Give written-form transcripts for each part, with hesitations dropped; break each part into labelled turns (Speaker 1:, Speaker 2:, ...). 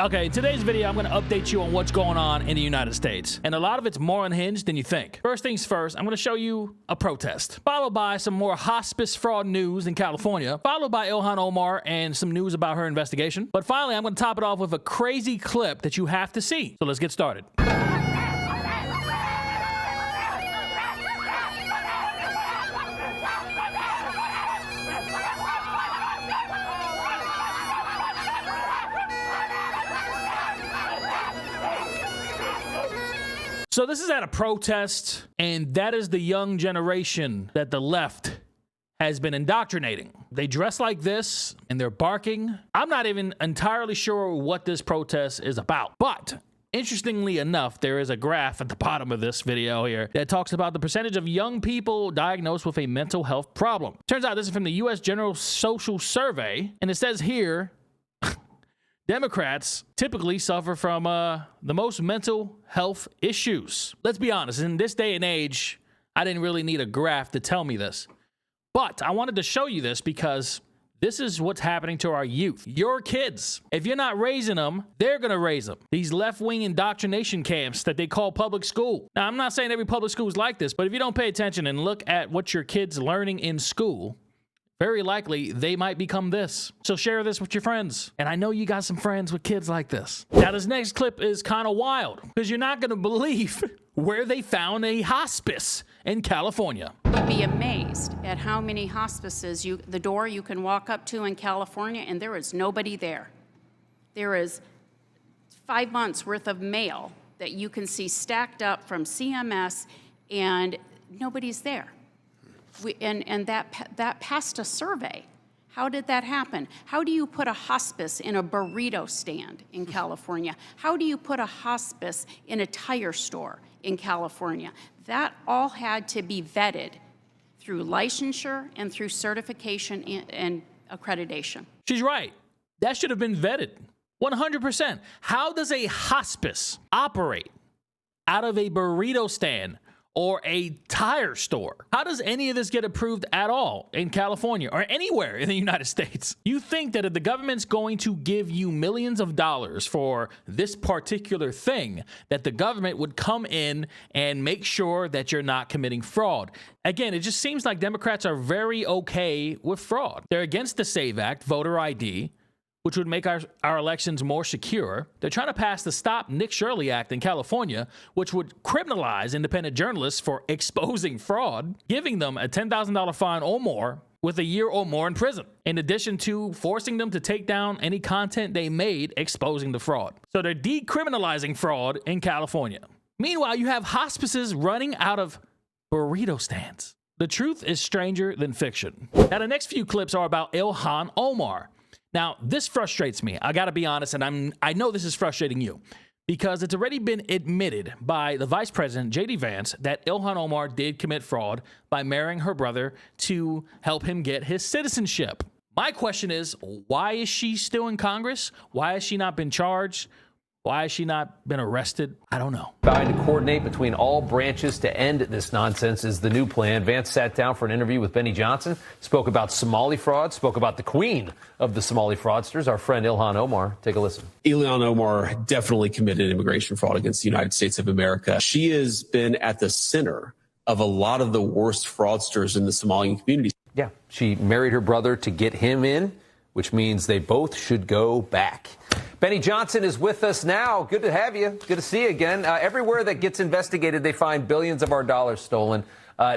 Speaker 1: Okay, in today's video, I'm going to update you on what's going on in the United States. And a lot of it's more unhinged than you think. First things first, I'm going to show you a protest, followed by some more hospice fraud news in California, followed by Ilhan Omar and some news about her investigation. But finally, I'm going to top it off with a crazy clip that you have to see. So let's get started. So this is at a protest, and that is the young generation that the left has been indoctrinating. They dress like this, and they're barking. I'm not even entirely sure what this protest is about. But interestingly enough, there is a graph at the bottom of this video here that talks about the percentage of young people diagnosed with a mental health problem. Turns out this is from the U.S. General Social Survey, and it says here, Democrats typically suffer from the most mental health issues. Let's be honest, in this day and age, I didn't really need a graph to tell me this. But I wanted to show you this because this is what's happening to our youth. Your kids, if you're not raising them, they're going to raise them. These left-wing indoctrination camps that they call public school. Now, I'm not saying every public school is like this, but if you don't pay attention and look at what your kid's learning in school, very likely they might become this. So share this with your friends. And I know you got some friends with kids like this. Now, this next clip is kind of wild because you're not going to believe where they found a hospice in California.
Speaker 2: You'd be amazed at how many hospices, the door you can walk up to in California, and there is nobody there. There is 5 months worth of mail that you can see stacked up from CMS, and nobody's there. That passed a survey. How did that happen? How do you put a hospice in a burrito stand in California? How do you put a hospice in a tire store in California? That all had to be vetted through licensure and through certification and accreditation.
Speaker 1: She's right. That should have been vetted. 100%. How does a hospice operate out of a burrito stand or a tire store? How does any of this get approved at all in California or anywhere in the United States? You think that if the government's going to give you millions of dollars for this particular thing, that the government would come in and make sure that you're not committing fraud. Again, it just seems like Democrats are very okay with fraud. They're against the SAVE Act, voter ID, which would make our elections more secure. They're trying to pass the Stop Nick Shirley Act in California, which would criminalize independent journalists for exposing fraud, giving them a $10,000 fine or more with a year or more in prison, in addition to forcing them to take down any content they made exposing the fraud. So they're decriminalizing fraud in California. Meanwhile, you have hospices running out of burrito stands. The truth is stranger than fiction. Now, the next few clips are about Ilhan Omar. Now, this frustrates me. I got to be honest, and I know this is frustrating you because it's already been admitted by the Vice President, J.D. Vance, that Ilhan Omar did commit fraud by marrying her brother to help him get his citizenship. My question is, why is she still in Congress? Why has she not been charged? Why has she not been arrested? I don't know.
Speaker 3: Trying to coordinate between all branches to end this nonsense is the new plan. Vance sat down for an interview with Benny Johnson, spoke about Somali fraud, spoke about the queen of the Somali fraudsters, our friend Ilhan Omar. Take a listen.
Speaker 4: Ilhan Omar definitely committed immigration fraud against the United States of America. She has been at the center of a lot of the worst fraudsters in the Somalian community.
Speaker 3: Yeah, she married her brother to get him in, which means they both should go back. Benny Johnson is with us now. Good to have you. Good to see you again. Everywhere that gets investigated, they find billions of our dollars stolen.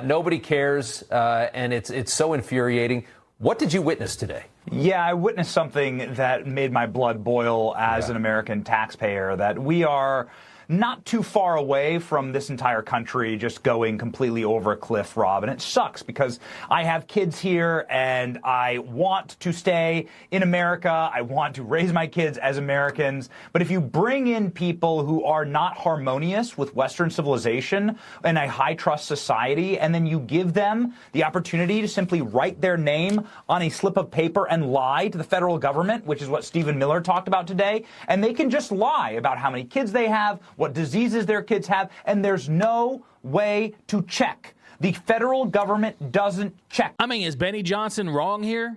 Speaker 3: Nobody cares, and it's so infuriating. What did you witness today?
Speaker 5: Yeah, I witnessed something that made my blood boil as an American taxpayer, that we are not too far away from this entire country just going completely over a cliff, Rob. And it sucks because I have kids here and I want to stay in America. I want to raise my kids as Americans. But if you bring in people who are not harmonious with Western civilization and a high trust society, and then you give them the opportunity to simply write their name on a slip of paper and lie to the federal government, which is what Stephen Miller talked about today, and they can just lie about how many kids they have, what diseases their kids have, and there's no way to check. The federal government doesn't check.
Speaker 1: I mean, is Benny Johnson wrong here?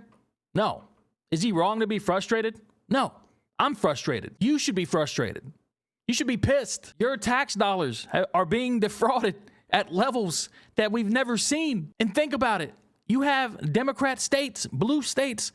Speaker 1: No. Is he wrong to be frustrated? No. I'm frustrated. You should be frustrated. You should be pissed. Your tax dollars are being defrauded at levels that we've never seen. And think about it. You have Democrat states, blue states,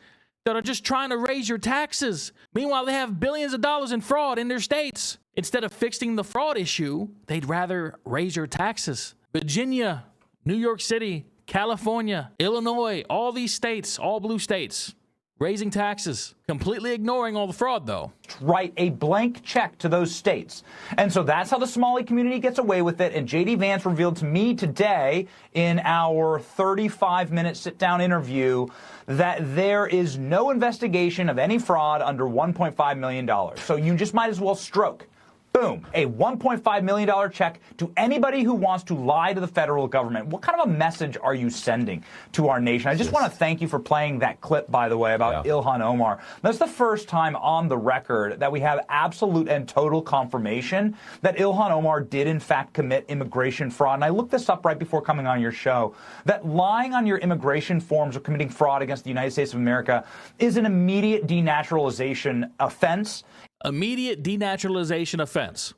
Speaker 1: that are just trying to raise your taxes. Meanwhile, they have billions of dollars in fraud in their states. Instead of fixing the fraud issue, they'd rather raise your taxes. Virginia, New York City, California, Illinois, all these states, all blue states, raising taxes, completely ignoring all the fraud, though.
Speaker 5: Write a blank check to those states. And so that's how the Somali community gets away with it. And J.D. Vance revealed to me today in our 35-minute sit-down interview that there is no investigation of any fraud under $1.5 million. So you just might as well stroke. Boom, a $1.5 million check to anybody who wants to lie to the federal government. What kind of a message are you sending to our nation? I just want to thank you for playing that clip, by the way, about Ilhan Omar. That's the first time on the record that we have absolute and total confirmation that Ilhan Omar did, in fact, commit immigration fraud. And I looked this up right before coming on your show, that lying on your immigration forms or committing fraud against the United States of America is an immediate denaturalization offense.
Speaker 1: Immediate denaturalization offense.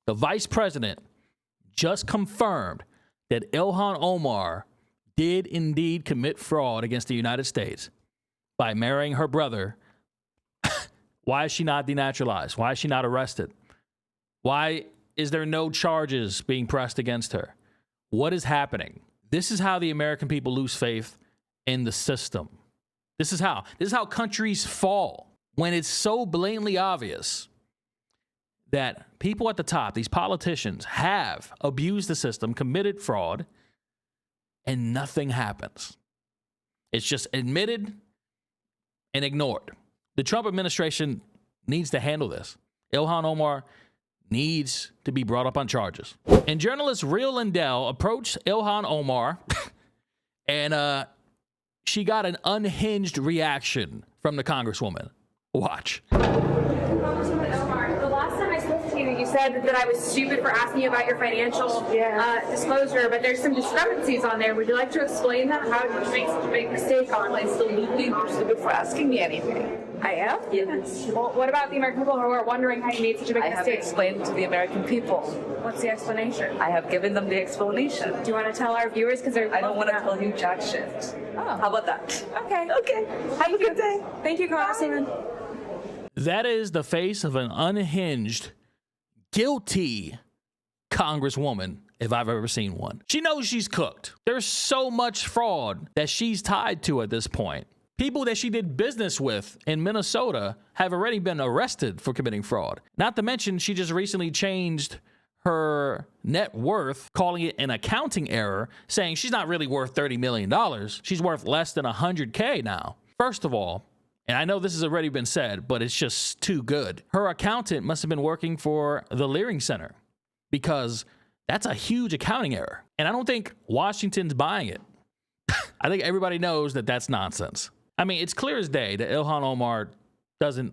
Speaker 1: The vice president just confirmed that Ilhan Omar did indeed commit fraud against the United States by marrying her brother. Why is she not denaturalized? Why is she not arrested? Why is there no charges being pressed against her? What is happening? This is how the American people lose faith in the system. This is how countries fall. When it's so blatantly obvious that people at the top, these politicians, have abused the system, committed fraud, and nothing happens. It's just admitted and ignored. The Trump administration needs to handle this. Ilhan Omar needs to be brought up on charges. And journalist Real Lindell approached Ilhan Omar, and she got an unhinged reaction from the Congresswoman. Watch.
Speaker 6: Congresswoman Omar, the last time I spoke to you, you said that I was stupid for asking you about your financial disclosure, but there's some discrepancies on there. Would you like to explain that? How did you make such a big mistake on it?
Speaker 7: Absolutely, you're stupid for asking me anything.
Speaker 6: I am?
Speaker 7: Yes.
Speaker 6: Well, what about the American people who are wondering how you made such a big
Speaker 7: I have
Speaker 6: mistake?
Speaker 7: explained to the American people.
Speaker 6: What's the explanation?
Speaker 7: I have given them the explanation.
Speaker 6: Do you want to tell our viewers? Because they're
Speaker 7: I don't want to tell you jack shit.
Speaker 6: Oh.
Speaker 7: How about that?
Speaker 6: Okay.
Speaker 7: Okay. Have a good day.
Speaker 6: Thank you, Congresswoman.
Speaker 1: That is the face of an unhinged, guilty Congresswoman, if I've ever seen one. She knows she's cooked. There's so much fraud that she's tied to at this point. People that she did business with in Minnesota have already been arrested for committing fraud. Not to mention, she just recently changed her net worth, calling it an accounting error, saying she's not really worth $30 million. She's worth less than $100K now. First of all, and I know this has already been said, but it's just too good. Her accountant must have been working for the Leering Center, because that's a huge accounting error. And I don't think Washington's buying it. I think everybody knows that that's nonsense. I mean, it's clear as day that Ilhan Omar doesn't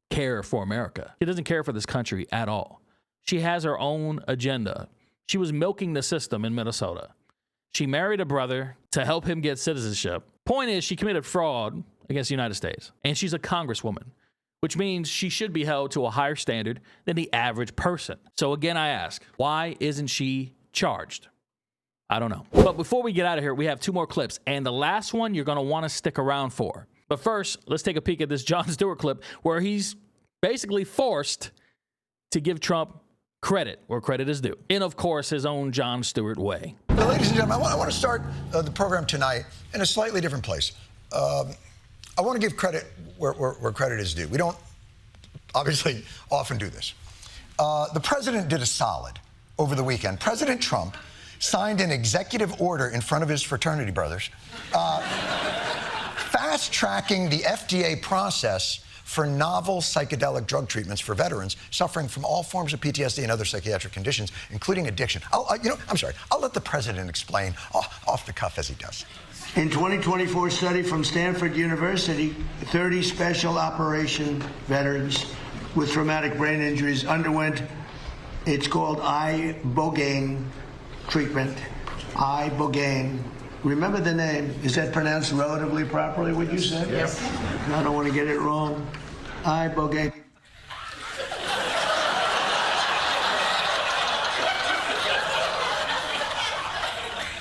Speaker 1: care for America. She doesn't care for this country at all. She has her own agenda. She was milking the system in Minnesota. She married a brother to help him get citizenship. Point is, she committed fraud against the United States. And she's a congresswoman, which means she should be held to a higher standard than the average person. So again, I ask, why isn't she charged? I don't know. But before we get out of here, we have two more clips. And the last one you're going to want to stick around for. But first, let's take a peek at this Jon Stewart clip where he's basically forced to give Trump credit where credit is due. In, of course, his own Jon Stewart way.
Speaker 8: Well, ladies and gentlemen, I want to start the program tonight in a slightly different place. I want to give credit where credit is due. We don't obviously often do this. The president did a solid over the weekend. President Trump signed an executive order in front of his fraternity brothers, fast-tracking the FDA process for novel psychedelic drug treatments for veterans suffering from all forms of PTSD and other psychiatric conditions, including addiction. I'm sorry. I'll let the president explain off the cuff as he does.
Speaker 9: In 2024 study from Stanford University, 30 special operation veterans with traumatic brain injuries underwent, it's called ibogaine treatment. Ibogaine. Remember the name. Is that pronounced relatively properly, would you say?
Speaker 8: Yes.
Speaker 9: I don't want to get it wrong. Ibogaine.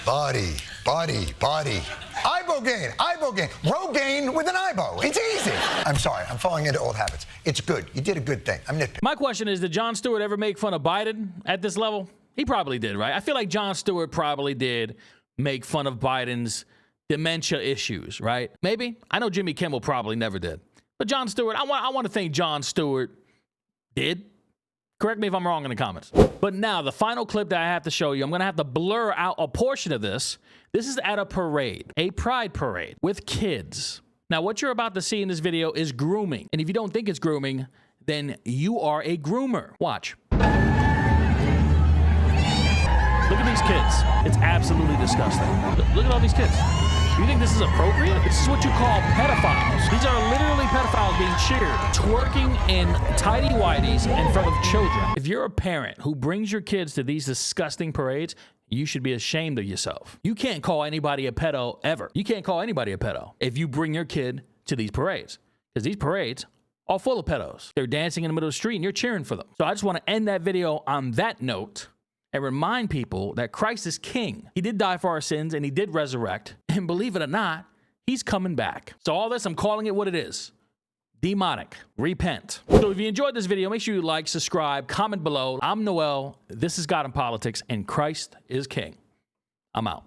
Speaker 8: Body. Ibogaine. Rogaine with an ibo. It's easy. I'm sorry. I'm falling into old habits. It's good. You did a good thing. I'm nitpicking.
Speaker 1: My question is, did Jon Stewart ever make fun of Biden at this level? He probably did, right? I feel like Jon Stewart probably did make fun of Biden's dementia issues, right? Maybe. I know Jimmy Kimmel probably never did. But Jon Stewart, I want to think Jon Stewart did. Correct me if I'm wrong in the comments. But now, the final clip that I have to show you, I'm going to have to blur out a portion of this. This is at a parade, a pride parade with kids. Now, what you're about to see in this video is grooming. And if you don't think it's grooming, then you are a groomer. Watch. Look at these kids. It's absolutely disgusting. Look at all these kids. You think this is appropriate? This is what you call pedophiles. These are literally pedophiles being cheered, twerking in tighty-whities in front of children. If you're a parent who brings your kids to these disgusting parades, you should be ashamed of yourself. You can't call anybody a pedo ever. You can't call anybody a pedo if you bring your kid to these parades, because these parades are full of pedos. They're dancing in the middle of the street and you're cheering for them. So I just want to end that video on that note and remind people that Christ is king. He did die for our sins and he did resurrect. And believe it or not, he's coming back. So all this, I'm calling it what it is. Demonic. Repent. So if you enjoyed this video, make sure you like, subscribe, comment below. I'm Noel. This is God in Politics and Christ is King. I'm out.